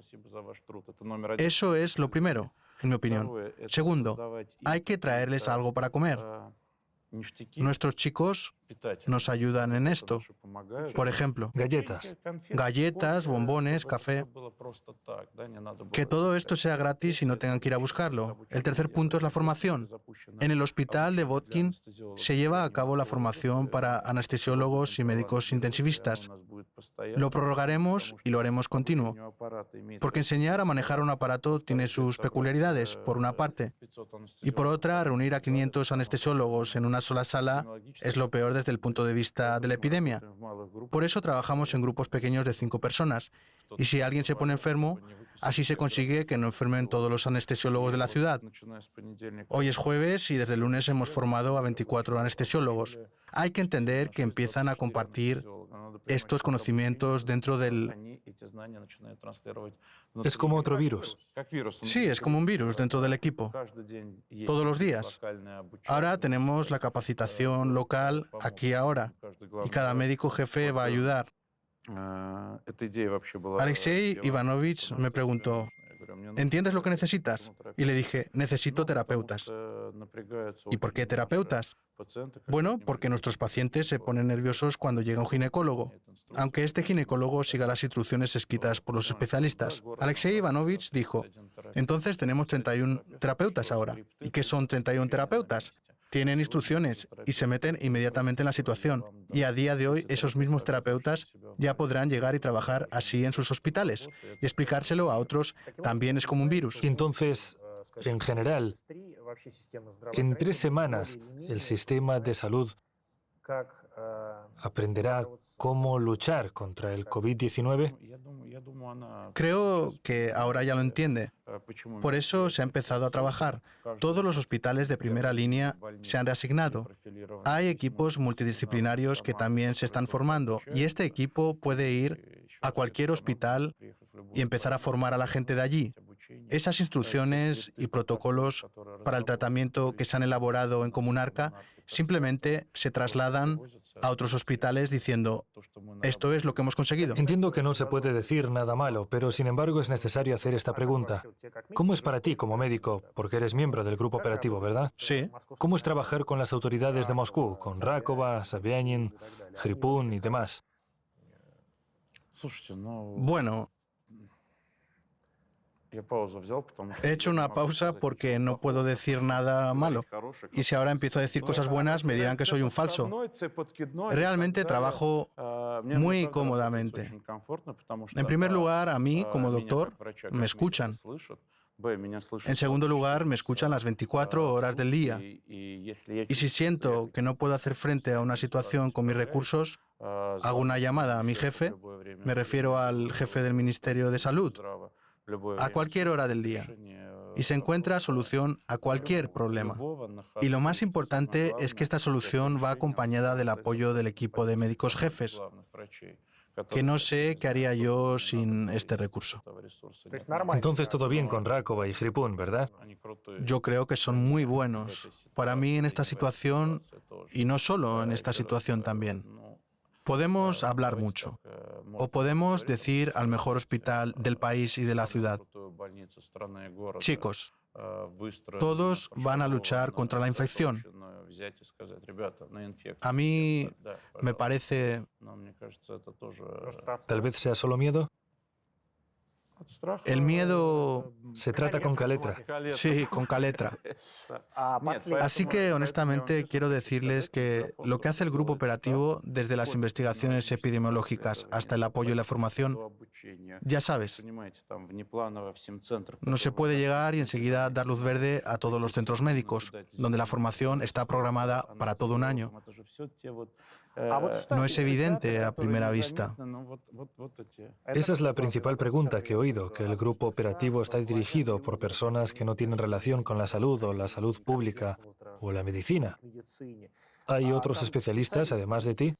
Eso es lo primero, en mi opinión. Segundo, hay que traerles algo para comer. Nuestros chicos nos ayudan en esto. Por ejemplo, galletas, bombones, café. Que todo esto sea gratis y no tengan que ir a buscarlo. El tercer punto es la formación. En el hospital de Botkin se lleva a cabo la formación para anestesiólogos y médicos intensivistas. Lo prorrogaremos y lo haremos continuo. Porque enseñar a manejar un aparato tiene sus peculiaridades, por una parte. Y por otra, reunir a 500 anestesiólogos en una sola sala es lo peor desde el punto de vista de la epidemia. Por eso trabajamos en grupos pequeños de 5 personas. Y si alguien se pone enfermo, así se consigue que no enfermen todos los anestesiólogos de la ciudad. Hoy es jueves y desde el lunes hemos formado a 24 anestesiólogos. Hay que entender que empiezan a compartir estos conocimientos dentro del... Es como otro virus. Sí, es como un virus dentro del equipo. Todos los días. Ahora tenemos la capacitación local aquí ahora. Y cada médico jefe va a ayudar. Alexei Ivanovich me preguntó, ¿entiendes lo que necesitas? Y le dije, necesito terapeutas. ¿Y por qué terapeutas? Bueno, porque nuestros pacientes se ponen nerviosos cuando llega un ginecólogo, aunque este ginecólogo siga las instrucciones escritas por los especialistas. Alexei Ivanovich dijo, entonces tenemos 31 terapeutas ahora. ¿Y qué son 31 terapeutas? Tienen instrucciones y se meten inmediatamente en la situación. Y a día de hoy, esos mismos terapeutas ya podrán llegar y trabajar así en sus hospitales. Y explicárselo a otros también es como un virus. Entonces, en general, en 3 semanas, el sistema de salud aprenderá cómo luchar contra el COVID-19. Creo que ahora ya lo entiende. Por eso se ha empezado a trabajar. Todos los hospitales de primera línea se han reasignado. Hay equipos multidisciplinarios que también se están formando y este equipo puede ir a cualquier hospital y empezar a formar a la gente de allí. Esas instrucciones y protocolos para el tratamiento que se han elaborado en Comunarca simplemente se trasladan a otros hospitales diciendo, esto es lo que hemos conseguido. Entiendo que no se puede decir nada malo, pero sin embargo es necesario hacer esta pregunta. ¿Cómo es para ti como médico? Porque eres miembro del grupo operativo, ¿verdad? Sí. ¿Cómo es trabajar con las autoridades de Moscú, con Rakova, Sobyanin, Hripun y demás? Bueno, he hecho una pausa porque no puedo decir nada malo. Y si ahora empiezo a decir cosas buenas, me dirán que soy un falso. Realmente trabajo muy cómodamente. En primer lugar, a mí, como doctor, me escuchan. En segundo lugar, me escuchan las 24 horas del día. Y si siento que no puedo hacer frente a una situación con mis recursos, hago una llamada a mi jefe, me refiero al jefe del Ministerio de Salud, a cualquier hora del día. y se encuentra solución a cualquier problema. Y lo más importante es que esta solución va acompañada del apoyo del equipo de médicos jefes, que no sé qué haría yo sin este recurso. Entonces todo bien con Rakova y Hripun, ¿verdad? Yo creo que son muy buenos para mí en esta situación y no solo en esta situación también. Podemos hablar mucho, o podemos decir al mejor hospital del país y de la ciudad: chicos, todos van a luchar contra la infección. A mí me parece... Tal vez sea solo miedo. El miedo... Se trata con Caletra. Sí, con Caletra. Así que, honestamente, quiero decirles que lo que hace el grupo operativo, desde las investigaciones epidemiológicas hasta el apoyo y la formación, ya sabes, no se puede llegar y enseguida dar luz verde a todos los centros médicos, donde la formación está programada para todo un año. No es evidente a primera vista. Esa es la principal pregunta que he oído, que el grupo operativo está dirigido por personas que no tienen relación con la salud o la salud pública o la medicina. ¿Hay otros especialistas además de ti?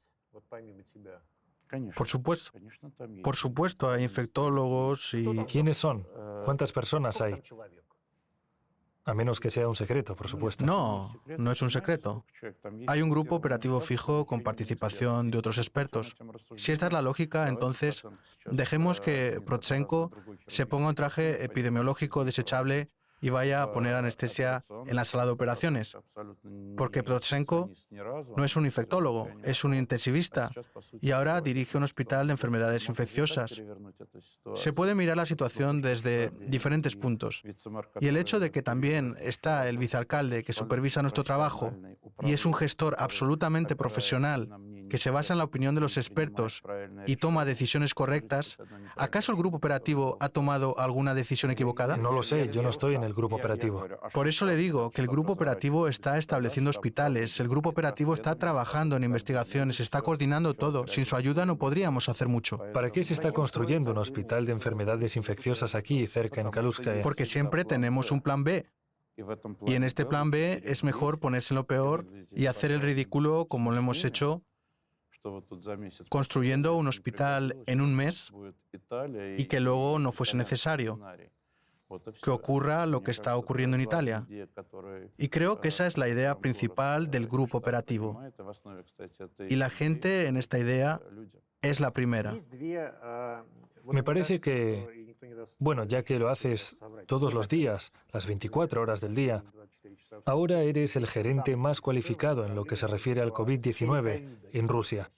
Por supuesto. Por supuesto, hay infectólogos y... ¿Quiénes son? ¿Cuántas personas hay? A menos que sea un secreto, por supuesto. No, no es un secreto. Hay un grupo operativo fijo con participación de otros expertos. Si esta es la lógica, entonces dejemos que Protsenko se ponga un traje epidemiológico desechable y vaya a poner anestesia en la sala de operaciones. Porque Protsenko no es un infectólogo, es un intensivista y ahora dirige un hospital de enfermedades infecciosas. Se puede mirar la situación desde diferentes puntos. Y el hecho de que también está el vicealcalde que supervisa nuestro trabajo y es un gestor absolutamente profesional que se basa en la opinión de los expertos y toma decisiones correctas, ¿acaso el grupo operativo ha tomado alguna decisión equivocada? No lo sé, yo no estoy en el grupo operativo. Por eso le digo que el grupo operativo está estableciendo hospitales, el grupo operativo está trabajando en investigaciones, está coordinando todo. Sin su ayuda no podríamos hacer mucho. ¿Para qué se está construyendo un hospital de enfermedades infecciosas aquí, cerca en Kaluzskaya? Porque siempre tenemos un plan B. Y en este plan B es mejor ponerse en lo peor y hacer el ridículo como lo hemos hecho construyendo un hospital en un mes y que luego no fuese necesario que ocurra lo que está ocurriendo en Italia. Y creo que esa es la idea principal del grupo operativo. Y la gente en esta idea es la primera. Me parece que, bueno, ya que lo haces todos los días, las 24 horas del día, ahora eres el gerente más cualificado en lo que se refiere al COVID-19 en Rusia.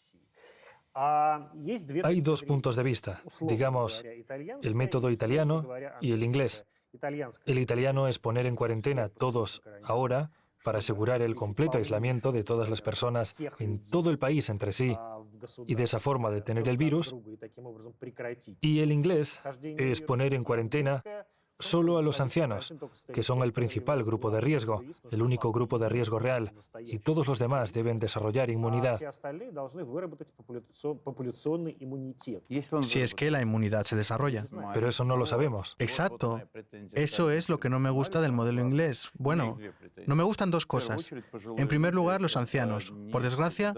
Hay dos puntos de vista, digamos, el método italiano y el inglés. El italiano es poner en cuarentena todos ahora para asegurar el completo aislamiento de todas las personas en todo el país entre sí y de esa forma detener el virus. Y el inglés es poner en cuarentena solo a los ancianos, que son el principal grupo de riesgo, el único grupo de riesgo real, y todos los demás deben desarrollar inmunidad. Si es que la inmunidad se desarrolla. Pero eso no lo sabemos. Exacto. Eso es lo que no me gusta del modelo inglés. Bueno, no me gustan dos cosas. En primer lugar, los ancianos. Por desgracia,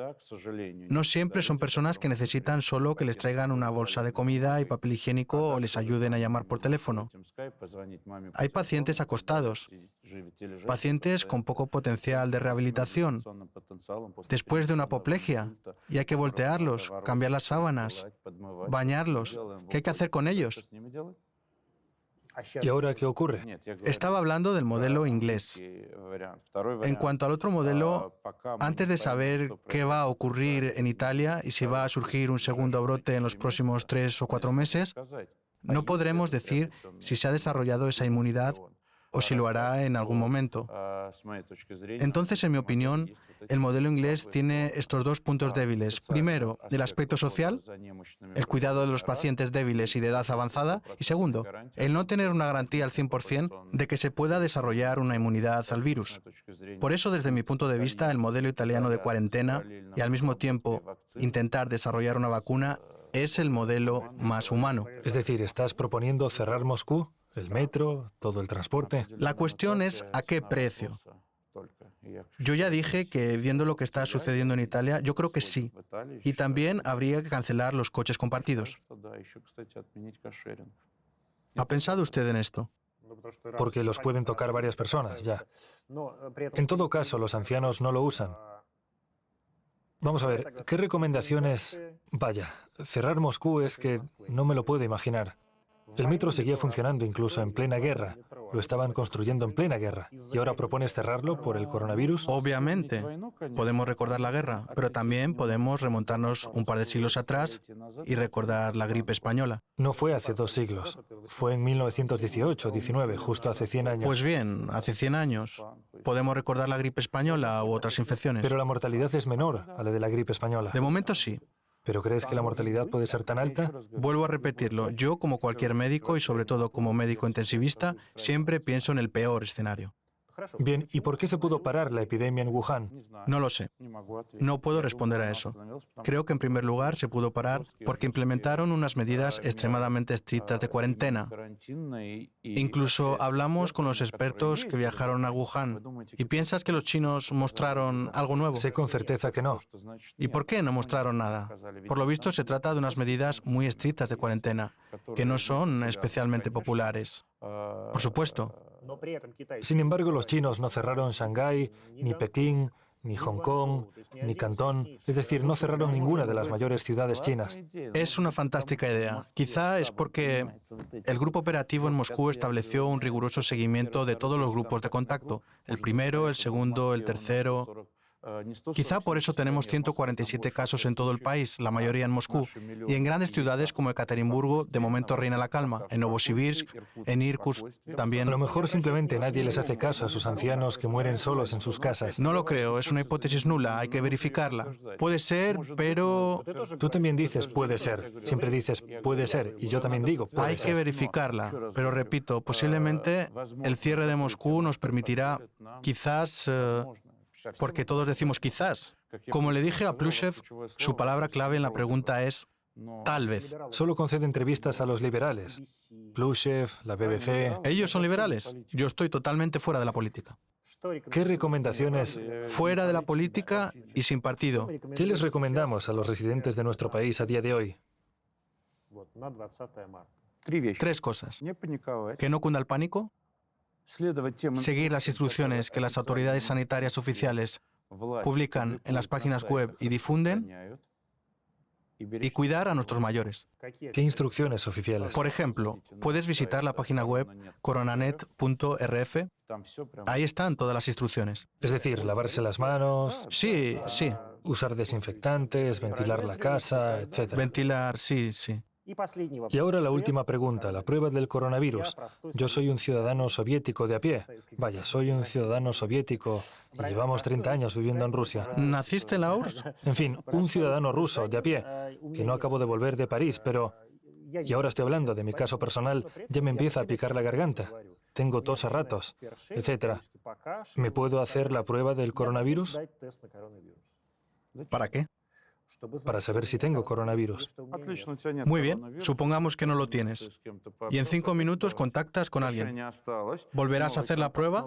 no siempre son personas que necesitan solo que les traigan una bolsa de comida y papel higiénico o les ayuden a llamar por teléfono. Hay pacientes acostados, pacientes con poco potencial de rehabilitación, después de una apoplejia, y hay que voltearlos, cambiar las sábanas, bañarlos. ¿Qué hay que hacer con ellos? ¿Y ahora qué ocurre? Estaba hablando del modelo inglés. En cuanto al otro modelo, antes de saber qué va a ocurrir en Italia y si va a surgir un segundo brote en los próximos 3 o 4 meses, no podremos decir si se ha desarrollado esa inmunidad o si lo hará en algún momento. Entonces, en mi opinión, el modelo inglés tiene estos dos puntos débiles. Primero, el aspecto social, el cuidado de los pacientes débiles y de edad avanzada. Y segundo, el no tener una garantía al 100% de que se pueda desarrollar una inmunidad al virus. Por eso, desde mi punto de vista, el modelo italiano de cuarentena y al mismo tiempo intentar desarrollar una vacuna es el modelo más humano. Es decir, ¿estás proponiendo cerrar Moscú? el metro, todo el transporte. La cuestión es a qué precio. Yo ya dije que viendo lo que está sucediendo en Italia, yo creo que sí. Y también habría que cancelar los coches compartidos. ¿Ha pensado usted en esto? Porque los pueden tocar varias personas, ya. En todo caso, los ancianos no lo usan. Vamos a ver, ¿qué recomendaciones? Vaya, cerrar Moscú es que no me lo puedo imaginar. El metro seguía funcionando incluso en plena guerra. Lo estaban construyendo en plena guerra. ¿Y ahora propones cerrarlo por el coronavirus? Obviamente, podemos recordar la guerra, pero también podemos remontarnos un par de siglos atrás y recordar la gripe española. No fue hace 2 siglos. Fue en 1918-19, justo hace 100 años. Pues bien, hace 100 años. Podemos recordar la gripe española u otras infecciones. Pero la mortalidad es menor a la de la gripe española. De momento sí. ¿Pero crees que la mortalidad puede ser tan alta? Vuelvo a repetirlo. Yo, como cualquier médico y sobre todo como médico intensivista, siempre pienso en el peor escenario. Bien, ¿y por qué se pudo parar la epidemia en Wuhan? No lo sé. No puedo responder a eso. Creo que en primer lugar se pudo parar porque implementaron unas medidas extremadamente estrictas de cuarentena. Incluso hablamos con los expertos que viajaron a Wuhan. ¿Y piensas que los chinos mostraron algo nuevo? Sé con certeza que no. ¿Y por qué no mostraron nada? Por lo visto se trata de unas medidas muy estrictas de cuarentena, que no son especialmente populares. Por supuesto. Sin embargo, los chinos no cerraron Shanghái, ni Pekín, ni Hong Kong, ni Cantón. Es decir, no cerraron ninguna de las mayores ciudades chinas. Es una fantástica idea. Quizá es porque el grupo operativo en Moscú estableció un riguroso seguimiento de todos los grupos de contacto. El primero, el segundo, el tercero. Quizá por eso tenemos 147 casos en todo el país, la mayoría en Moscú. Y en grandes ciudades como Ekaterimburgo, de momento reina la calma. En Novosibirsk, en Irkutsk también. A lo mejor simplemente nadie les hace caso a sus ancianos que mueren solos en sus casas. No lo creo, es una hipótesis nula, hay que verificarla. Puede ser, pero... Tú también dices puede ser. Siempre dices puede ser. Y yo también digo puede Hay ser. que verificarla. Pero repito, posiblemente el cierre de Moscú nos permitirá, quizás... porque todos decimos quizás. Como le dije a Plushev, su palabra clave en la pregunta es tal vez. Solo concede entrevistas a los liberales. Plushev, la BBC. ¿Ellos son liberales? Yo estoy totalmente fuera de la política. ¿Qué recomendaciones? Fuera de la política y sin partido. ¿Qué les recomendamos a los residentes de nuestro país a día de hoy? 3 cosas. Que no cunda el pánico, seguir las instrucciones que las autoridades sanitarias oficiales publican en las páginas web y difunden, y cuidar a nuestros mayores. ¿Qué instrucciones oficiales? Por ejemplo, puedes visitar la página web coronanet.rf. Ahí están todas las instrucciones. Es decir, lavarse las manos, Sí, sí. usar desinfectantes, ventilar la casa, etc. Ventilar, sí, sí. Y ahora la última pregunta, la prueba del coronavirus. Yo soy un ciudadano soviético de a pie. Vaya, soy un ciudadano soviético y llevamos 30 años viviendo en Rusia. ¿Naciste en la URSS? En fin, un ciudadano ruso de a pie, que no acabo de volver de París, pero... Y ahora estoy hablando de mi caso personal, ya me empieza a picar la garganta. Tengo tos a ratos, etc. ¿Me puedo hacer la prueba del coronavirus? ¿Para qué? Para saber si tengo coronavirus. Muy bien, supongamos que no lo tienes. Y en 5 minutos contactas con alguien. ¿Volverás a hacer la prueba?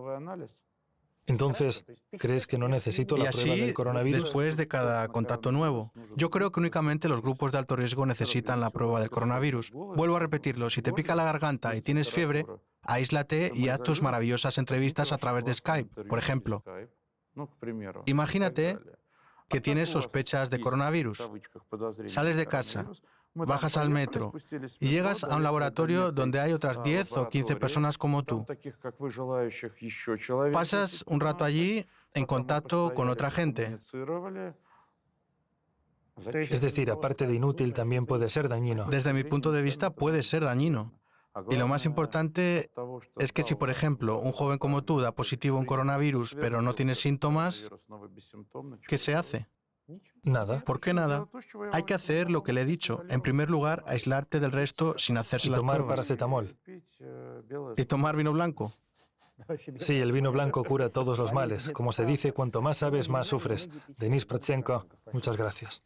Entonces, ¿crees que no necesito Y la prueba así del coronavirus? después de cada contacto nuevo. Yo creo que únicamente los grupos de alto riesgo necesitan la prueba del coronavirus. Vuelvo a repetirlo, si te pica la garganta y tienes fiebre, aíslate y haz tus maravillosas entrevistas a través de Skype, por ejemplo. Imagínate que tienes sospechas de coronavirus. Sales de casa, bajas al metro y llegas a un laboratorio donde hay otras 10 o 15 personas como tú. Pasas un rato allí en contacto con otra gente. Es decir, aparte de inútil, también puede ser dañino. Desde mi punto de vista puede ser dañino. Y lo más importante es que si, por ejemplo, un joven como tú da positivo en coronavirus pero no tiene síntomas, ¿qué se hace? Nada. ¿Por qué nada? Hay que hacer lo que le he dicho. En primer lugar, aislarte del resto sin hacerse Y las tomar pruebas. paracetamol. Y tomar vino blanco. Sí, el vino blanco cura todos los males. Como se dice, cuanto más sabes, más sufres. Denis Protsenko, muchas gracias.